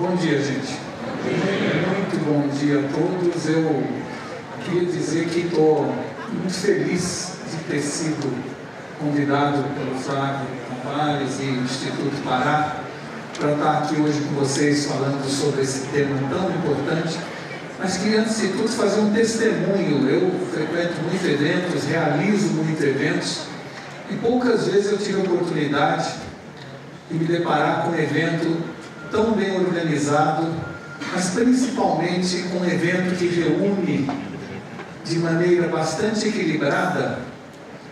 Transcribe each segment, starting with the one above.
Bom dia, gente. Muito bom dia a todos. Eu queria dizer que estou muito feliz de ter sido convidado pelo Flávio Tavares e Instituto Pará para estar aqui hoje com vocês falando sobre esse tema tão importante. Mas queria, antes de tudo, fazer um testemunho. Eu frequento muitos eventos, realizo muitos eventos, e poucas vezes eu tive a oportunidade de me deparar com um evento tão bem organizado, mas principalmente com um evento que reúne de maneira bastante equilibrada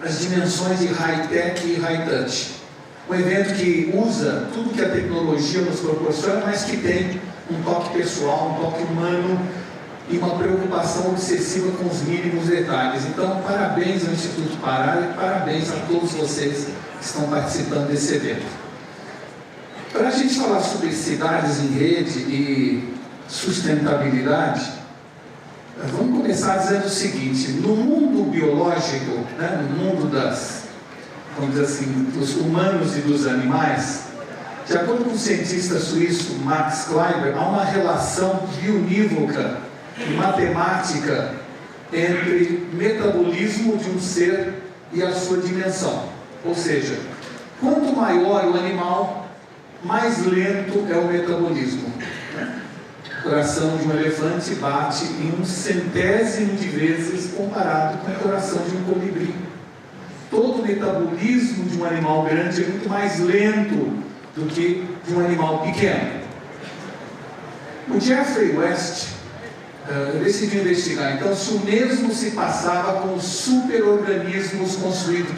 as dimensões de high-tech e high-touch. Um evento que usa tudo que a tecnologia nos proporciona, mas que tem um toque pessoal, um toque humano e uma preocupação obsessiva com os mínimos detalhes. Então, parabéns ao Instituto Pará e parabéns a todos vocês que estão participando desse evento. Para a gente falar sobre cidades em rede e sustentabilidade, vamos começar dizendo o seguinte: no mundo biológico, no mundo vamos dizer assim, dos humanos e dos animais, de acordo com o cientista suíço Max Kleiber, há uma relação bionívoca e matemática entre metabolismo de um ser e a sua dimensão. Ou seja, quanto maior o animal, mais lento é o metabolismo. O coração de um elefante bate em 1/100º de vezes comparado com o coração de um colibri. Todo o metabolismo de um animal grande é muito mais lento do que de um animal pequeno. O Jeffrey West decidiu investigar, então, se o mesmo se passava com os super-organismos construídos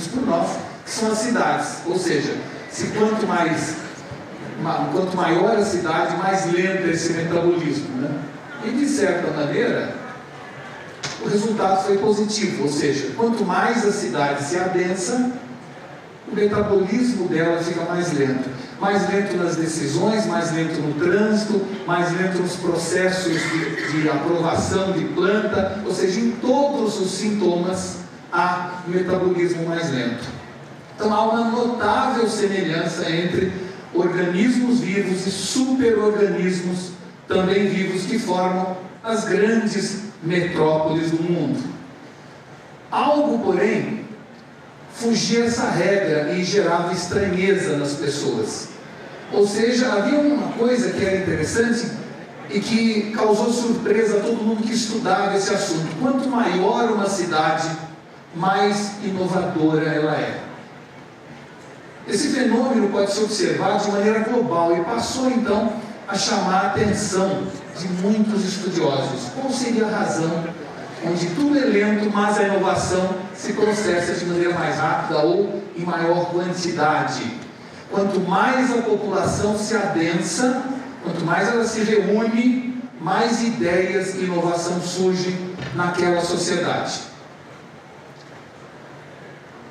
por nós, que são as cidades. Ou seja, se quanto maior a cidade, mais lento é esse metabolismo, E, de certa maneira, o resultado foi positivo. Ou seja, quanto mais a cidade se adensa, o metabolismo dela fica mais lento. Mais lento nas decisões, mais lento no trânsito, mais lento nos processos de aprovação de planta. Ou seja, em todos os sintomas há metabolismo mais lento. Então há uma notável semelhança entre organismos vivos e superorganismos também vivos que formam as grandes metrópoles do mundo. Algo, porém, fugia essa regra e gerava estranheza nas pessoas. Ou seja, havia uma coisa que era interessante e que causou surpresa a todo mundo que estudava esse assunto. Quanto maior uma cidade, mais inovadora ela é. Esse fenômeno pode ser observado de maneira global e passou então a chamar a atenção de muitos estudiosos. Qual seria a razão onde tudo é lento, mas a inovação se processa de maneira mais rápida ou em maior quantidade? Quanto mais a população se adensa, quanto mais ela se reúne, mais ideias e inovação surgem naquela sociedade.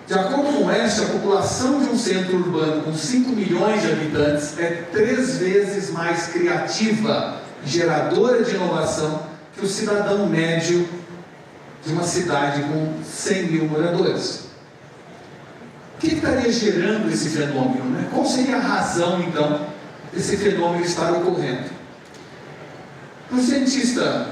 De acordo com esta, a população de um centro urbano com 5 milhões de habitantes é 3 vezes mais criativa e geradora de inovação que o cidadão médio de uma cidade com 100 mil moradores. O que estaria gerando esse fenômeno? Qual seria a razão, então, desse fenômeno estar ocorrendo? Para o cientista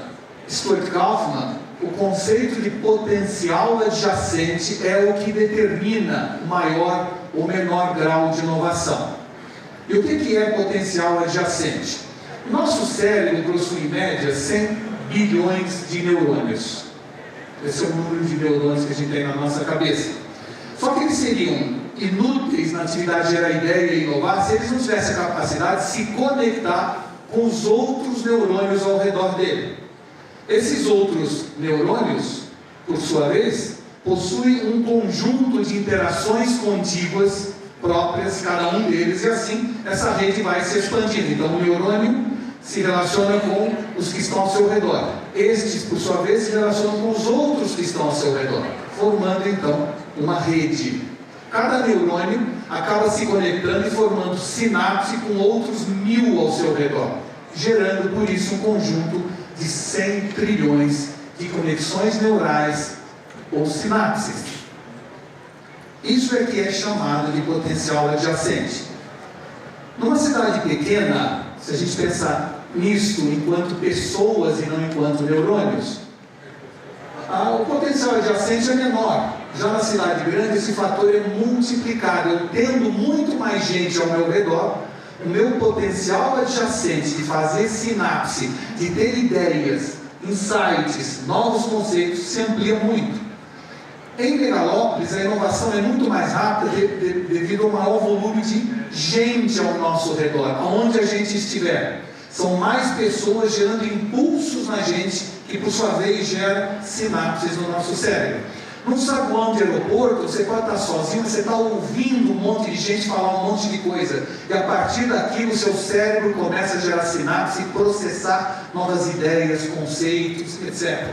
Stuart Kauffman, o conceito de potencial adjacente é o que determina o maior ou menor grau de inovação. E o que é potencial adjacente? Nosso cérebro possui, em média, 100 bilhões de neurônios. Esse é o número de neurônios que a gente tem na nossa cabeça. Só que eles seriam inúteis na atividade de gerar ideia e inovar se eles não tivessem a capacidade de se conectar com os outros neurônios ao redor dele. Esses outros neurônios, por sua vez, possuem um conjunto de interações contíguas próprias, cada um deles, e assim essa rede vai se expandindo. Então o neurônio se relaciona com os que estão ao seu redor. Estes, por sua vez, se relacionam com os outros que estão ao seu redor, formando então uma rede. Cada neurônio acaba se conectando e formando sinapse com outros 1000 ao seu redor, gerando por isso um conjunto de 100 trilhões de conexões neurais ou sinapses. Isso é que é chamado de potencial adjacente. Numa cidade pequena, se a gente pensar nisso enquanto pessoas e não enquanto neurônios, o potencial adjacente é menor. Já na cidade grande, esse fator é multiplicado. Eu tendo muito mais gente ao meu redor, o meu potencial adjacente de fazer sinapse, de ter ideias, insights, novos conceitos, se amplia muito. Em megalópolis, a inovação é muito mais rápida devido ao maior volume de gente ao nosso redor, aonde a gente estiver. São mais pessoas gerando impulsos na gente, que por sua vez gera sinapses no nosso cérebro. Num saguão de aeroporto, você pode estar sozinho, mas você está ouvindo um monte de gente falar um monte de coisa. E a partir daquilo, o seu cérebro começa a gerar sinapse e processar novas ideias, conceitos, etc.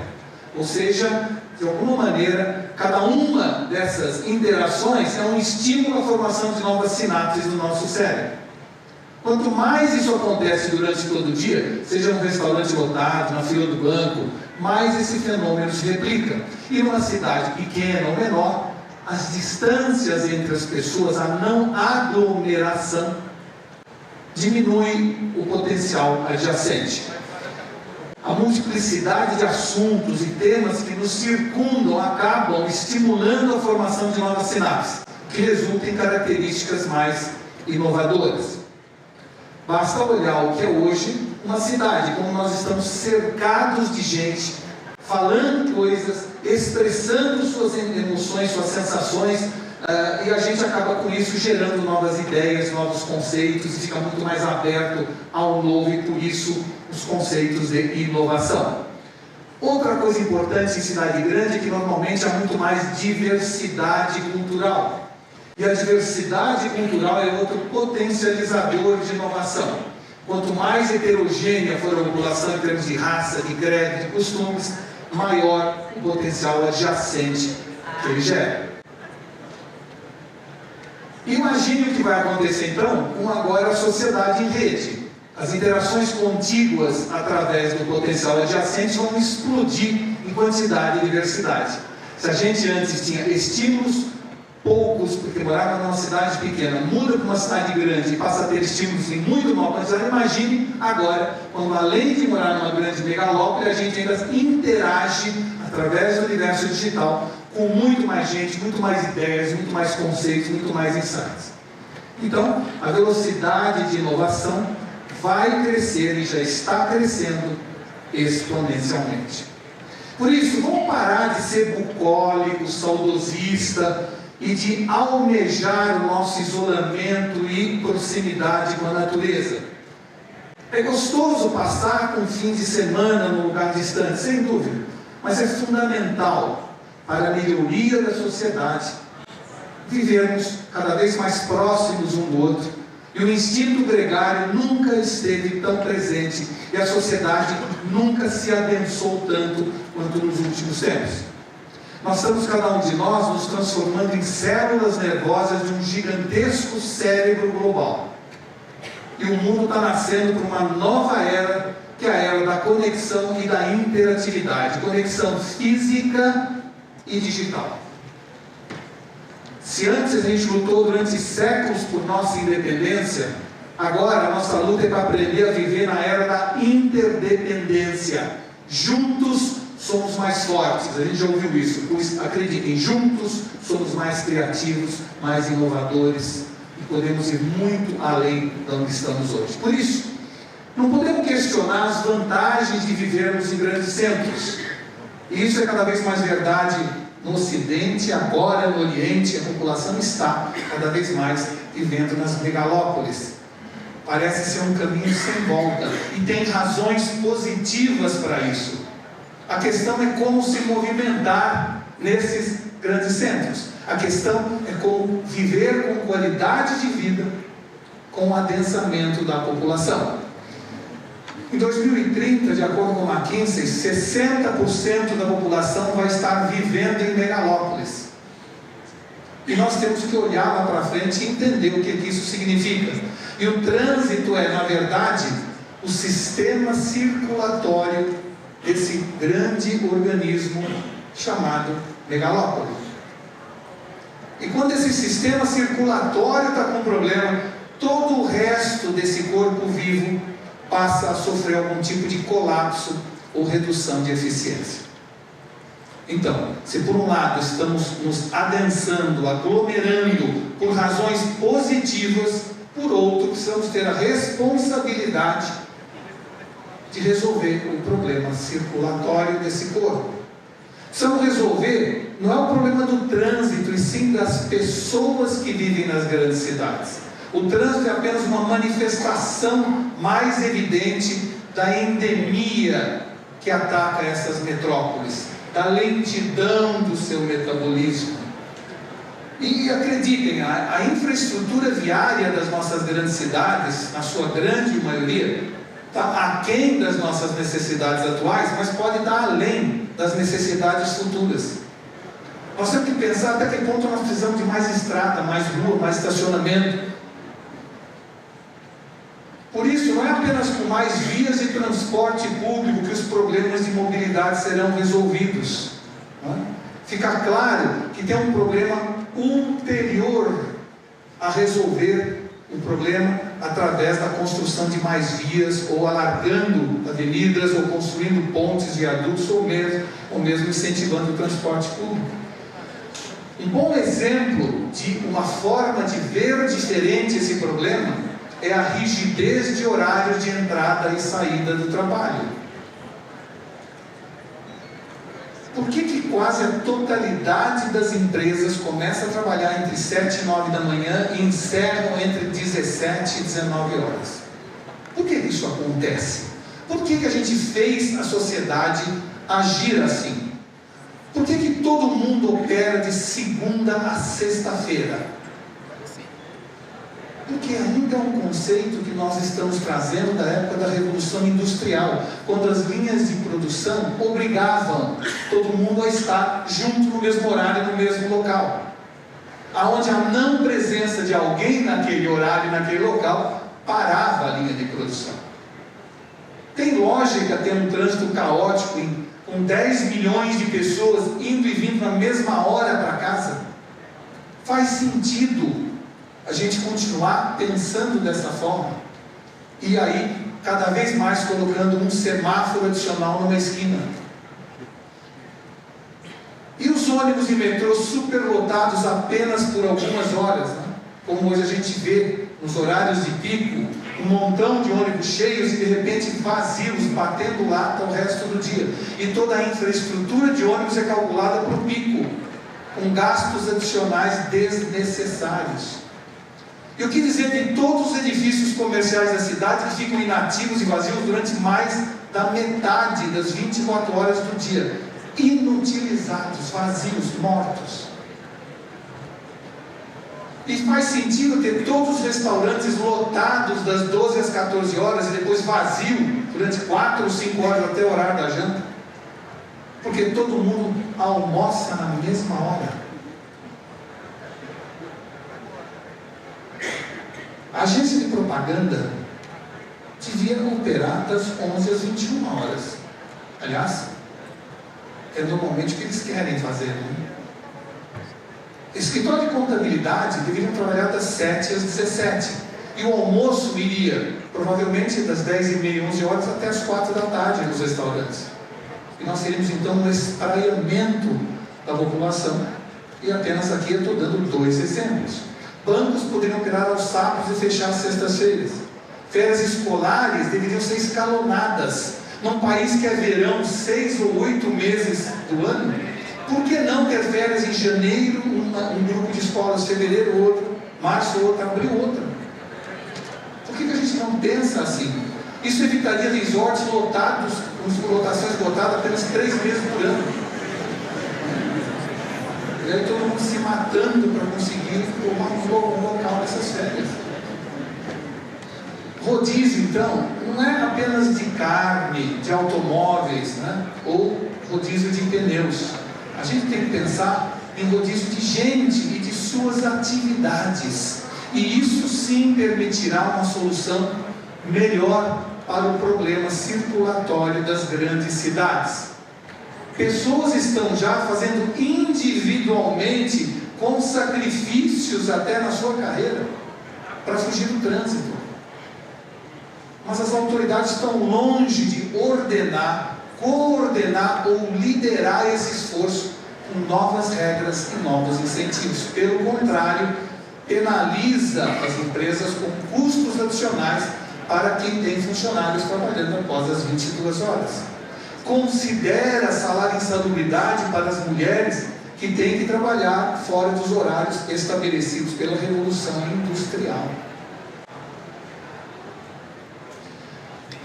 Ou seja, de alguma maneira, cada uma dessas interações é um estímulo à formação de novas sinapses no nosso cérebro. Quanto mais isso acontece durante todo o dia, seja num restaurante lotado, na fila do banco, mais esse fenômeno se replica. E numa cidade pequena ou menor, as distâncias entre as pessoas, a não aglomeração, diminui o potencial adjacente. A multiplicidade de assuntos e temas que nos circundam acabam estimulando a formação de novas sinapses, que resultam em características mais inovadoras. Basta olhar o que é hoje uma cidade, como nós estamos cercados de gente, falando coisas, expressando suas emoções, suas sensações, e a gente acaba com isso gerando novas ideias, novos conceitos, e fica muito mais aberto ao novo, e por isso os conceitos de inovação. Outra coisa importante em cidade grande é que normalmente há muito mais diversidade cultural. E a diversidade cultural é outro potencializador de inovação. Quanto mais heterogênea for a população em termos de raça, de credo, de costumes, maior o potencial adjacente que ele gera. Imagine o que vai acontecer então com agora a sociedade em rede. As interações contíguas através do potencial adjacente vão explodir em quantidade e diversidade. Se a gente antes tinha estímulos poucos, porque morava numa cidade pequena, muda para uma cidade grande e passa a ter estímulos em muito maior quantidade, imagine agora, quando além de morar numa grande megalópole, a gente ainda interage através do universo digital com muito mais gente, muito mais ideias, muito mais conceitos, muito mais insights. Então, a velocidade de inovação vai crescer e já está crescendo exponencialmente. Por isso, vamos parar de ser bucólico, saudosista e de almejar o nosso isolamento e proximidade com a natureza. É gostoso passar um fim de semana num lugar distante, sem dúvida, mas é fundamental para a melhoria da sociedade vivermos cada vez mais próximos um do outro. E o instinto gregário nunca esteve tão presente e a sociedade nunca se adensou tanto quanto nos últimos tempos. Nós estamos, cada um de nós, nos transformando em células nervosas de um gigantesco cérebro global. E o mundo está nascendo para uma nova era, que é a era da conexão e da interatividade. Conexão física e digital. Se antes a gente lutou durante séculos por nossa independência, agora a nossa luta é para aprender a viver na era da interdependência. Juntos somos mais fortes. A gente já ouviu isso. Pois, acreditem, juntos somos mais criativos, mais inovadores e podemos ir muito além de onde estamos hoje. Por isso, não podemos questionar as vantagens de vivermos em grandes centros. E isso é cada vez mais verdade no Ocidente, agora no Oriente, a população está cada vez mais vivendo nas megalópolis. Parece ser um caminho sem volta e tem razões positivas para isso. A questão é como se movimentar nesses grandes centros. A questão é como viver com qualidade de vida com o adensamento da população. Em 2030, de acordo com a McKinsey, 60% da população vai estar vivendo em megalópolis. E nós temos que olhar lá para frente e entender o que isso significa. E o trânsito é, na verdade, o sistema circulatório desse grande organismo chamado megalópole. E quando esse sistema circulatório está com problema, todo o resto desse corpo vivo passa a sofrer algum tipo de colapso ou redução de eficiência. Então, se por um lado estamos nos adensando, aglomerando por razões positivas, por outro precisamos ter a responsabilidade de resolver o problema circulatório desse corpo. Precisamos resolver, não é o problema do trânsito, e sim das pessoas que vivem nas grandes cidades. O trânsito é apenas uma manifestação mais evidente da endemia que ataca essas metrópoles, da lentidão do seu metabolismo. E acreditem, a infraestrutura viária das nossas grandes cidades, na sua grande maioria, está aquém das nossas necessidades atuais, mas pode estar além das necessidades futuras. Nós temos que pensar até que ponto nós precisamos de mais estrada, mais rua, mais estacionamento. Por isso, não é apenas com mais vias de transporte público que os problemas de mobilidade serão resolvidos. Fica claro que tem um problema ulterior a resolver o problema através da construção de mais vias, ou alargando avenidas, ou construindo pontes, viadutos, ou mesmo incentivando o transporte público. Um bom exemplo de uma forma de ver diferente esse problema é a rigidez de horários de entrada e saída do trabalho. Por que quase a totalidade das empresas começa a trabalhar entre 7 e 9 da manhã e encerram entre 17 e 19 horas? Por que isso acontece? Por que a gente fez a sociedade agir assim? Por que todo mundo opera de segunda a sexta-feira? Porque ainda é um conceito que nós estamos trazendo da época da Revolução Industrial, quando as linhas de produção obrigavam todo mundo a estar junto no mesmo horário, no mesmo local. Aonde a não presença de alguém naquele horário, naquele local, parava a linha de produção. Tem lógica ter um trânsito caótico com 10 milhões de pessoas indo e vindo na mesma hora para casa? Faz sentido a gente continuar pensando dessa forma, e aí cada vez mais colocando um semáforo adicional numa esquina. E os ônibus e metrôs superlotados apenas por algumas horas, né? Como hoje a gente vê nos horários de pico, um montão de ônibus cheios e de repente vazios, batendo lata o resto do dia. E toda a infraestrutura de ônibus é calculada para o pico, com gastos adicionais desnecessários. E o que dizer de todos os edifícios comerciais da cidade que ficam inativos e vazios durante mais da metade das 24 horas do dia? Inutilizados, vazios, mortos. E faz sentido ter todos os restaurantes lotados das 12 às 14 horas e depois vazio durante 4 ou 5 horas até o horário da janta? Porque todo mundo almoça na mesma hora. A agência de propaganda devia operar das 11 às 21 horas. Aliás, é normalmente o que eles querem fazer, né? Escritório de contabilidade deveriam trabalhar das 7 às 17. E o almoço iria, provavelmente, das 10h30, 11 horas até as 4 da tarde nos restaurantes. E nós teríamos então um espraiamento da população. E apenas aqui eu estou dando 2 exemplos. Bancos poderiam operar aos sábados e fechar às sextas-feiras. Férias escolares deveriam ser escalonadas. Num país que é verão 6 ou 8 meses do ano, por que não ter férias em janeiro, um grupo de escolas, fevereiro outro, março outro, abril outra? Por que a gente não pensa assim? Isso evitaria resorts lotados, com lotações lotadas apenas 3 meses por ano. E aí todo mundo se matando para conseguir um local nessas férias. Rodízio, então, não é apenas de carne, de automóveis, né? Ou rodízio de pneus. A gente tem que pensar em rodízio de gente e de suas atividades. E isso sim permitirá uma solução melhor para o problema circulatório das grandes cidades. Pessoas estão já fazendo individualmente, com sacrifícios, sacrifícios, até na sua carreira, para fugir do trânsito. mas as autoridades estão longe de ordenar, coordenar ou liderar esse esforço com novas regras e novos incentivos. Pelo contrário, penaliza as empresas com custos adicionais para quem tem funcionários trabalhando após as 22 horas. Considera salário insalubridade para as mulheres que têm que trabalhar fora dos horários estabelecidos pela Revolução Industrial.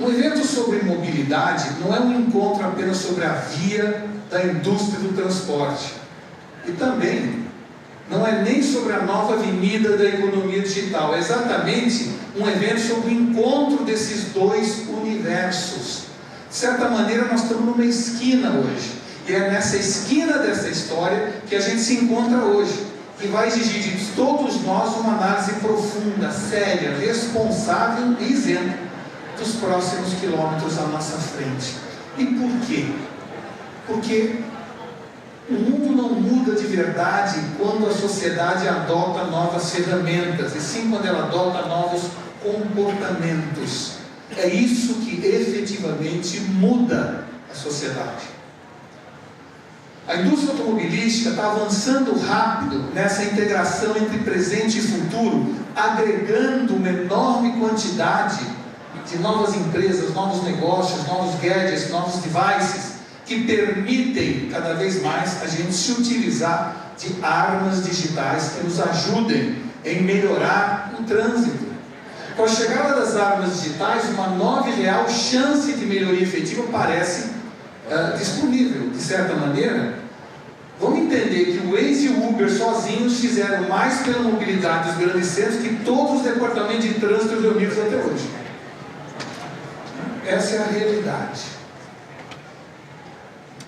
Um evento sobre mobilidade não é um encontro apenas sobre a via da indústria do transporte. E também não é nem sobre a nova avenida da economia digital. É exatamente um evento sobre o encontro desses dois universos. De certa maneira, nós estamos numa esquina hoje. E é nessa esquina dessa história que a gente se encontra hoje. E vai exigir de todos nós uma análise profunda, séria, responsável e isenta dos próximos quilômetros à nossa frente. E por quê? Porque o mundo não muda de verdade quando a sociedade adota novas ferramentas, e sim quando ela adota novos comportamentos. É isso que efetivamente muda a sociedade. A indústria automobilística está avançando rápido nessa integração entre presente e futuro, agregando uma enorme quantidade de novas empresas, novos negócios, novos gadgets, novos devices, que permitem cada vez mais a gente se utilizar de armas digitais que nos ajudem em melhorar o trânsito. Com a chegada das armas digitais, uma nova e real chance de melhoria efetiva parece disponível. De certa maneira, vamos entender que o Waze e o Uber sozinhos fizeram mais pela mobilidade dos grandes centros que todos os departamentos de trânsito reunidos até hoje. Essa é a realidade.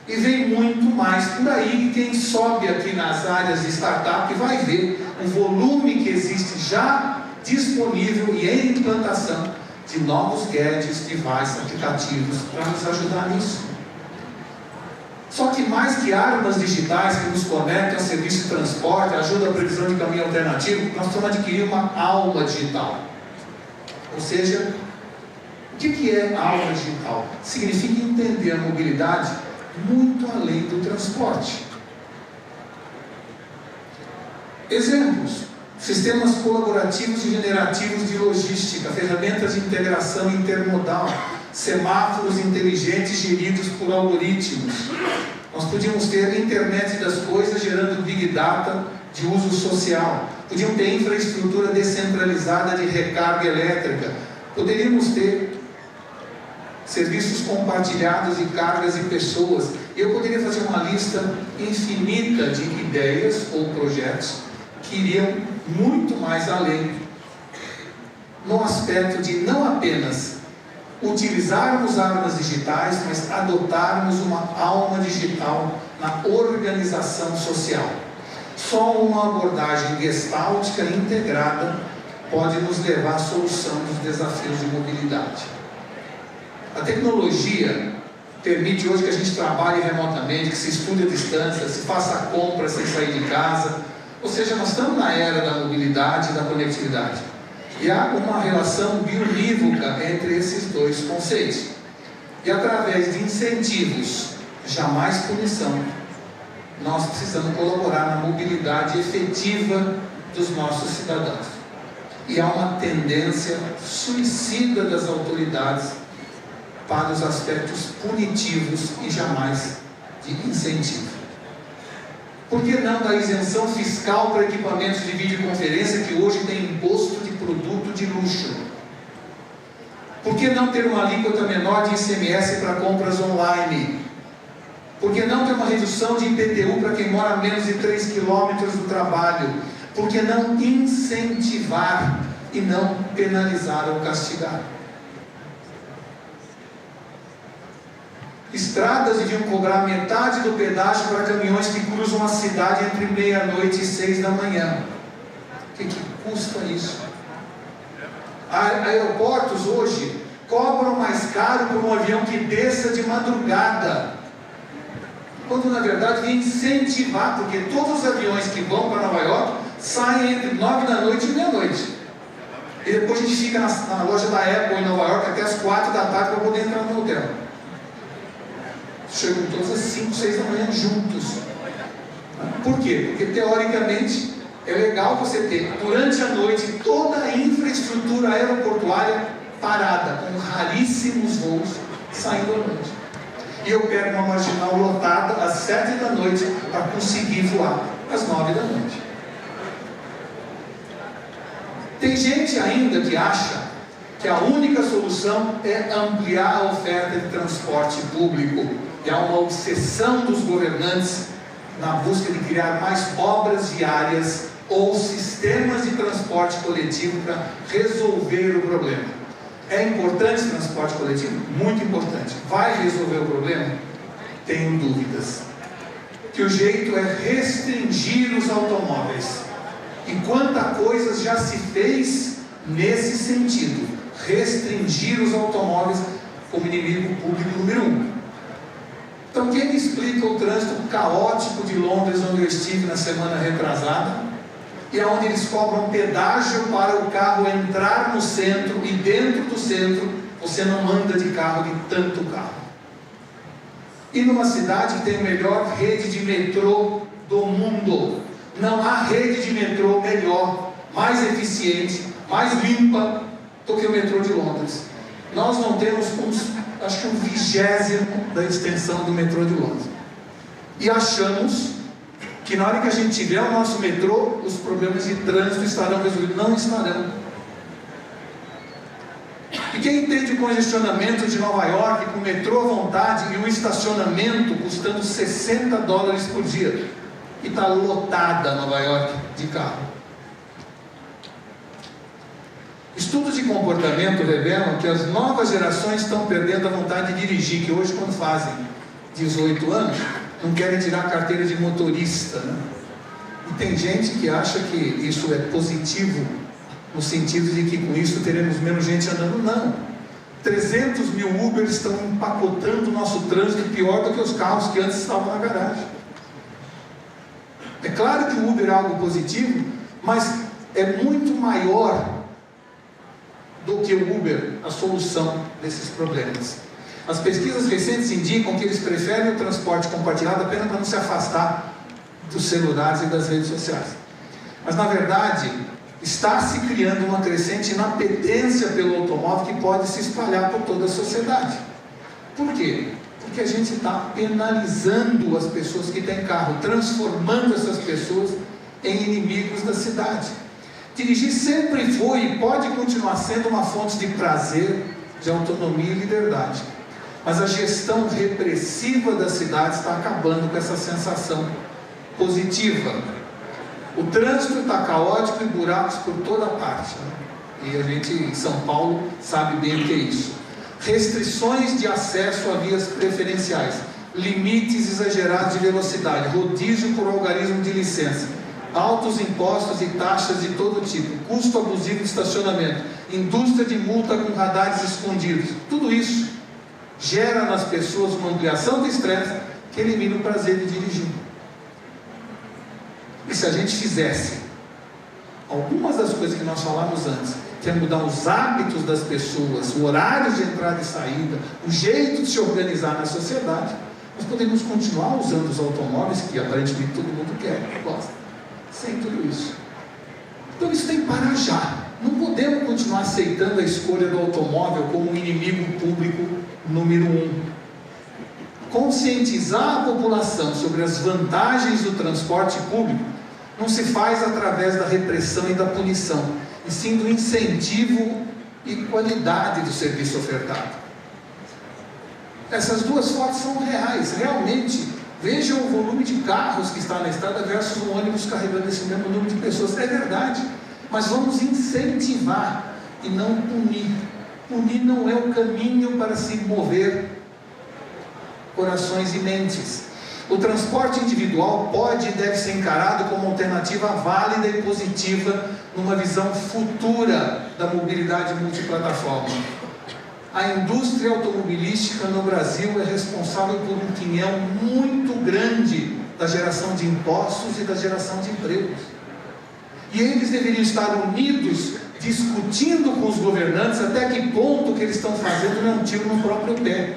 E vem muito mais por aí. Quem sobe aqui nas áreas de startup vai ver o volume que existe já disponível e em implantação de novos gadgets, devices, aplicativos para nos ajudar nisso. Só que mais que armas digitais que nos conectam a serviço de transporte, ajudam a previsão de caminho alternativo, nós estamos adquirindo uma alma digital. Ou seja, o que é alma digital? Significa entender a mobilidade muito além do transporte. Exemplos: sistemas colaborativos e generativos de logística, ferramentas de integração intermodal, semáforos inteligentes geridos por algoritmos. Nós podíamos ter internet das coisas gerando big data de uso social. Podíamos ter infraestrutura descentralizada de recarga elétrica. Poderíamos ter serviços compartilhados de cargas e pessoas. Eu poderia fazer uma lista infinita de ideias ou projetos que iriam muito mais além, no aspecto de não apenas utilizarmos armas digitais, mas adotarmos uma alma digital na organização social. Só uma abordagem gestáltica integrada pode nos levar à solução dos desafios de mobilidade. A tecnologia permite hoje que a gente trabalhe remotamente, que se estude à distância, se faça compra sem sair de casa. Ou seja, nós estamos na era da mobilidade e da conectividade. E há uma relação bionívoca entre esses dois conceitos. E através de incentivos, jamais punição, nós precisamos colaborar na mobilidade efetiva dos nossos cidadãos. E há uma tendência suicida das autoridades para os aspectos punitivos e jamais de incentivo. Por que não da isenção fiscal para equipamentos de videoconferência que hoje tem imposto de produto de luxo? Por que não ter uma alíquota menor de ICMS para compras online? Por que não ter uma redução de IPTU para quem mora a menos de 3 quilômetros do trabalho? Por que não incentivar e não penalizar ou castigar? Estradas deviam cobrar metade do pedágio para caminhões que cruzam a cidade entre meia-noite e 6 da manhã. O que custa isso? Aeroportos hoje cobram mais caro por um avião que desça de madrugada, quando na verdade devia incentivar, porque todos os aviões que vão para Nova York saem entre 9 da noite e meia-noite. E depois a gente fica na loja da Apple em Nova York até as 4 da tarde para poder entrar no hotel. Chegam todas às 5, 6 da manhã juntos. Por quê? Porque teoricamente é legal você ter durante a noite toda a infraestrutura aeroportuária parada, com raríssimos voos saindo à noite. E eu pego uma marginal lotada às 7 da noite para conseguir voar às 9 da noite. Tem gente ainda que acha que a única solução é ampliar a oferta de transporte público. E há uma obsessão dos governantes na busca de criar mais obras viárias ou sistemas de transporte coletivo para resolver o problema. É importante o transporte coletivo? Muito importante. Vai resolver o problema? Tenho dúvidas. Que o jeito é restringir os automóveis. E quanta coisa já se fez nesse sentido. Restringir os automóveis como inimigo público número 1. Então, quem me explica o trânsito caótico de Londres, onde eu estive na semana retrasada, e onde eles cobram pedágio para o carro entrar no centro, e dentro do centro você não anda de carro, de tanto carro. E numa cidade que tem a melhor rede de metrô do mundo, não há rede de metrô melhor, mais eficiente, mais limpa do que o metrô de Londres. Nós não temos acho que 1/20 da extensão do metrô de Londres. E achamos que na hora que a gente tiver o nosso metrô, os problemas de trânsito estarão resolvidos. Não estarão. E quem entende o congestionamento de Nova York com o metrô à vontade e o estacionamento custando $60 por dia? E está lotada Nova York de carro. Estudos de comportamento revelam que as novas gerações estão perdendo a vontade de dirigir, que hoje, quando fazem 18 anos, não querem tirar a carteira de motorista, né? E tem gente que acha que isso é positivo, no sentido de que com isso teremos menos gente andando. Não. 300 mil Ubers estão empacotando o nosso trânsito pior do que os carros que antes estavam na garagem. É claro que o Uber é algo positivo, mas é muito maior do que o Uber a solução desses problemas. As pesquisas recentes indicam que eles preferem o transporte compartilhado apenas para não se afastar dos celulares e das redes sociais. Mas na verdade, está se criando uma crescente inapetência pelo automóvel que pode se espalhar por toda a sociedade. Por quê? Porque a gente está penalizando as pessoas que têm carro, transformando essas pessoas em inimigos da cidade. Dirigir sempre foi e pode continuar sendo uma fonte de prazer, de autonomia e liberdade. Mas a gestão repressiva da cidade está acabando com essa sensação positiva. O trânsito está caótico e buracos por toda parte, né? E a gente em São Paulo sabe bem o que é isso. Restrições de acesso a vias preferenciais, limites exagerados de velocidade, rodízio por algarismo de licença, altos impostos e taxas de todo tipo, custo abusivo de estacionamento, indústria de multa com radares escondidos. Tudo isso gera nas pessoas uma ampliação do estresse que elimina o prazer de dirigir. E se a gente fizesse algumas das coisas que nós falamos antes, que é mudar os hábitos das pessoas, o horário de entrada e saída, o jeito de se organizar na sociedade, nós podemos continuar usando os automóveis, que aparentemente todo mundo quer, gosta, sem tudo isso. Então isso tem que parar já. Não podemos continuar aceitando a escolha do automóvel como um inimigo público número 1. Conscientizar a população sobre as vantagens do transporte público não se faz através da repressão e da punição, e sim do incentivo e qualidade do serviço ofertado. Essas duas fotos são reais, realmente. Vejam o volume de carros que está na estrada versus um ônibus carregando esse mesmo número de pessoas. É verdade, mas vamos incentivar e não punir. Punir não é o caminho para se mover corações e mentes. O transporte individual pode e deve ser encarado como alternativa válida e positiva numa visão futura da mobilidade multiplataforma. A indústria automobilística no Brasil é responsável por um quinhão muito grande da geração de impostos e da geração de empregos. E eles deveriam estar unidos discutindo com os governantes até que ponto o que eles estão fazendo não é um tiro no próprio pé.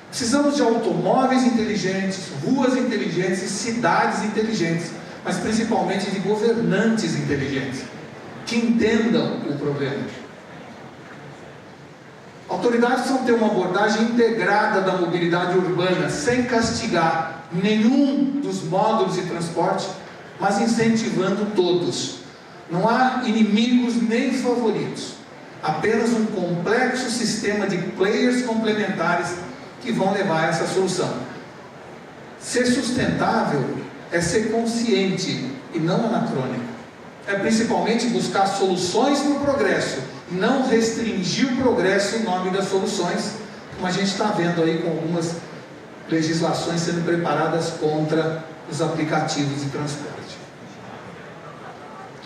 Precisamos de automóveis inteligentes, ruas inteligentes e cidades inteligentes, mas principalmente de governantes inteligentes, que entendam o problema. Autoridades precisam ter uma abordagem integrada da mobilidade urbana, sem castigar nenhum dos módulos de transporte, mas incentivando todos. Não há inimigos nem favoritos, apenas um complexo sistema de players complementares que vão levar a essa solução. Ser sustentável é ser consciente e não anacrônico. É principalmente buscar soluções para o progresso, não restringir o progresso em nome das soluções, como a gente está vendo aí com algumas legislações sendo preparadas contra os aplicativos de transporte.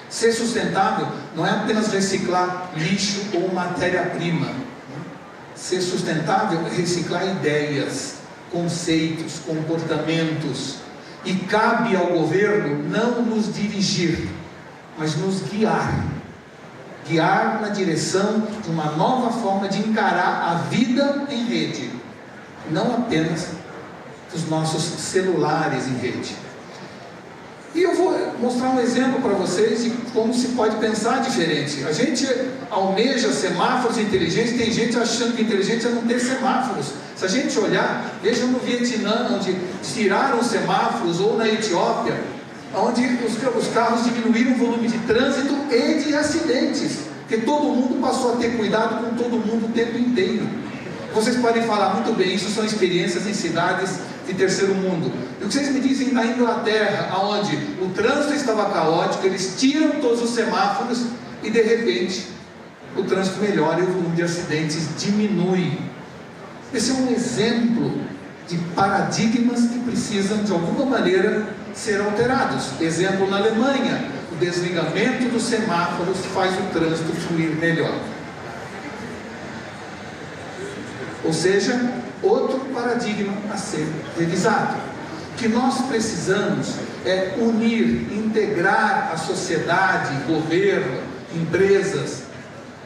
Ser sustentável não é apenas reciclar lixo ou matéria-prima. Ser sustentável é reciclar ideias, conceitos, comportamentos. E cabe ao governo não nos dirigir, mas nos guiar. Guiar na direção de uma nova forma de encarar a vida em rede, não apenas dos nossos celulares em rede. E eu vou mostrar um exemplo para vocês de como se pode pensar diferente. A gente almeja semáforos inteligentes, tem gente achando que inteligente é não ter semáforos. Se a gente olhar, veja no Vietnã, onde tiraram os semáforos, ou na Etiópia, onde os carros diminuíram o volume de trânsito e de acidentes, porque todo mundo passou a ter cuidado com todo mundo o tempo inteiro. Vocês podem falar muito bem, isso são experiências em cidades de terceiro mundo. E o que vocês me dizem na Inglaterra, onde o trânsito estava caótico, eles tiram todos os semáforos e de repente o trânsito melhora e o volume de acidentes diminui. Esse é um exemplo de paradigmas que precisam de alguma maneira ser alterados. Exemplo na Alemanha, o desligamento dos semáforos faz o trânsito fluir melhor. Ou seja, outro paradigma a ser revisado. O que nós precisamos é unir, integrar a sociedade, governo, empresas,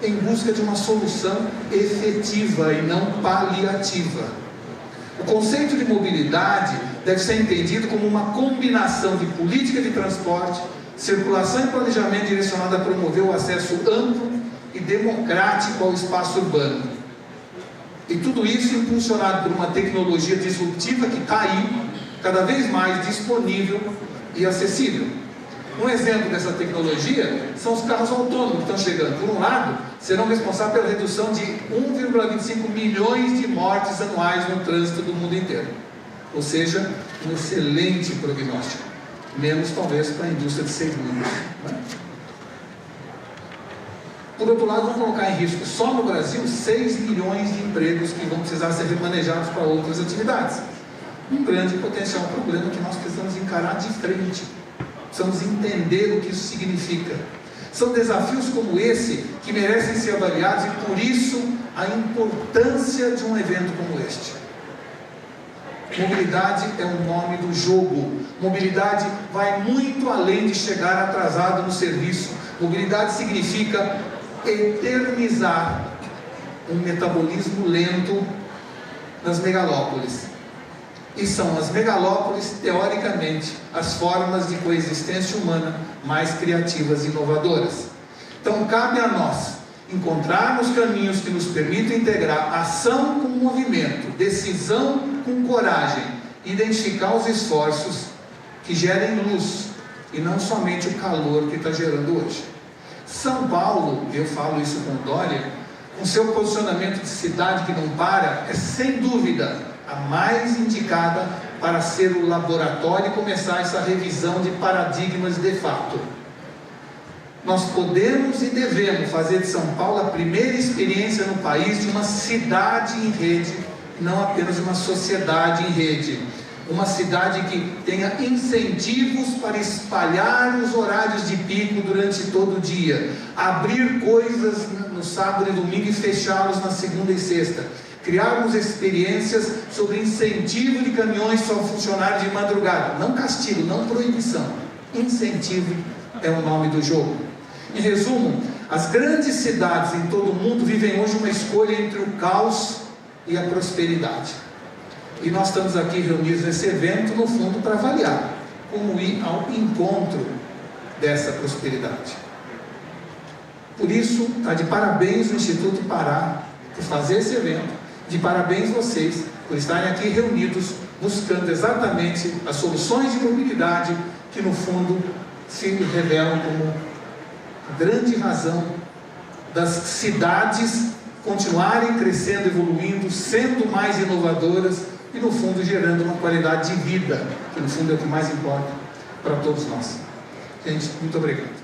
em busca de uma solução efetiva e não paliativa. O conceito de mobilidade deve ser entendido como uma combinação de política de transporte, circulação e planejamento direcionado a promover o acesso amplo e democrático ao espaço urbano. E tudo isso impulsionado por uma tecnologia disruptiva que está aí, cada vez mais disponível e acessível. Um exemplo dessa tecnologia são os carros autônomos que estão chegando. Por um lado, serão responsáveis pela redução de 1,25 milhões de mortes anuais no trânsito do mundo inteiro. Ou seja, um excelente prognóstico. Menos talvez para a indústria de seguros, né? Por outro lado, vamos colocar em risco só no Brasil 6 milhões de empregos que vão precisar ser remanejados para outras atividades. Um grande potencial problema que nós precisamos encarar de frente. Precisamos entender o que isso significa. São desafios como esse que merecem ser avaliados e por isso a importância de um evento como este. Mobilidade é o nome do jogo. Mobilidade vai muito além de chegar atrasado no serviço. Mobilidade significa eternizar um metabolismo lento nas megalópolis. E são as megalópolis, teoricamente, as formas de coexistência humana mais criativas e inovadoras. Então cabe a nós encontrarmos caminhos que nos permitam integrar ação com movimento, decisão com coragem, identificar os esforços que gerem luz e não somente o calor que está gerando hoje. São Paulo, eu falo isso com Dória, com seu posicionamento de cidade que não para, é sem dúvida a mais indicada para ser o laboratório e começar essa revisão de paradigmas de fato. Nós podemos e devemos fazer de São Paulo a primeira experiência no país de uma cidade em rede, não apenas de uma sociedade em rede. Uma cidade que tenha incentivos para espalhar os horários de pico durante todo o dia, abrir coisas no sábado e domingo e fechá-los na segunda e sexta, criarmos experiências sobre incentivo de caminhões só funcionar de madrugada, não castigo, não proibição, incentivo é o nome do jogo. Em resumo, as grandes cidades em todo o mundo vivem hoje uma escolha entre o caos e a prosperidade. E nós estamos aqui reunidos nesse evento, no fundo, para avaliar como ir ao encontro dessa prosperidade. Por isso, está de parabéns o Instituto Pará por fazer esse evento, de parabéns vocês por estarem aqui reunidos, buscando exatamente as soluções de mobilidade que, no fundo, se revelam como a grande razão das cidades continuarem crescendo, evoluindo, sendo mais inovadoras e, no fundo, gerando uma qualidade de vida, que, no fundo, é o que mais importa para todos nós. Gente, muito obrigado.